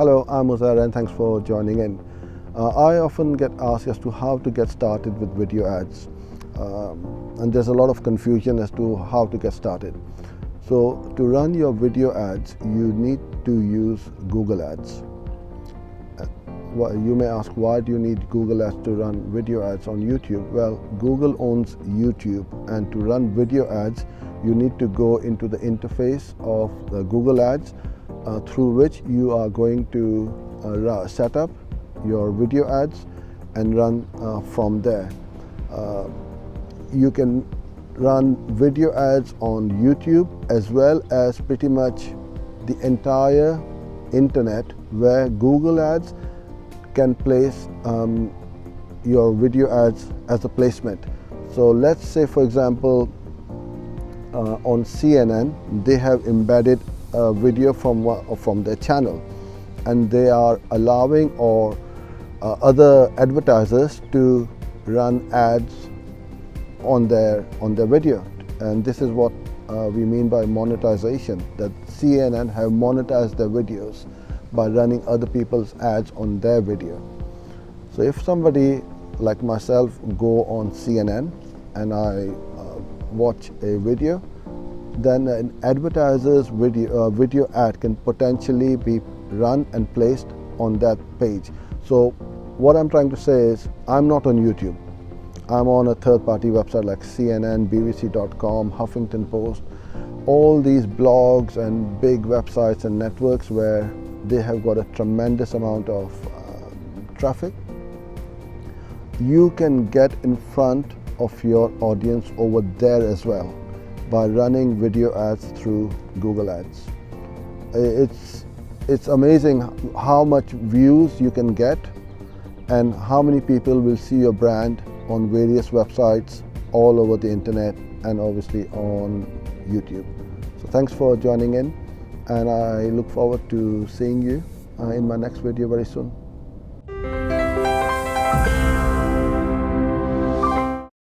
Hello, I'm Uzair and thanks for joining in. I often get asked as to how to get started with video ads, and there's a lot of confusion as to how to get started. So to run your video ads, you need to use Google Ads. You may ask, why do you need Google Ads to run video ads on YouTube? Well, Google owns YouTube, and to run video ads, you need to go into the interface of the Google Ads through which you are going to set up your video ads and run from there. You can run video ads on YouTube as well as pretty much the entire internet, where Google Ads can place your video ads as a placement. So let's say, for example, on CNN, they have embedded a video from their channel, and they are allowing other advertisers to run ads on their video, and this is what we mean by monetization, that CNN have monetized their videos by running other people's ads on their video. So if somebody like myself go on CNN and I watch a video, then an advertiser's video ad can potentially be run and placed on that page. So what I'm trying to say is, I'm not on YouTube. I'm on a third-party website like CNN, BBC.com, Huffington Post, all these blogs and big websites and networks where they have got a tremendous amount of traffic. You can get in front of your audience over there as well by running video ads through Google Ads. It's amazing how much views you can get and how many people will see your brand on various websites all over the internet and obviously on YouTube. So thanks for joining in, and I look forward to seeing you in my next video very soon.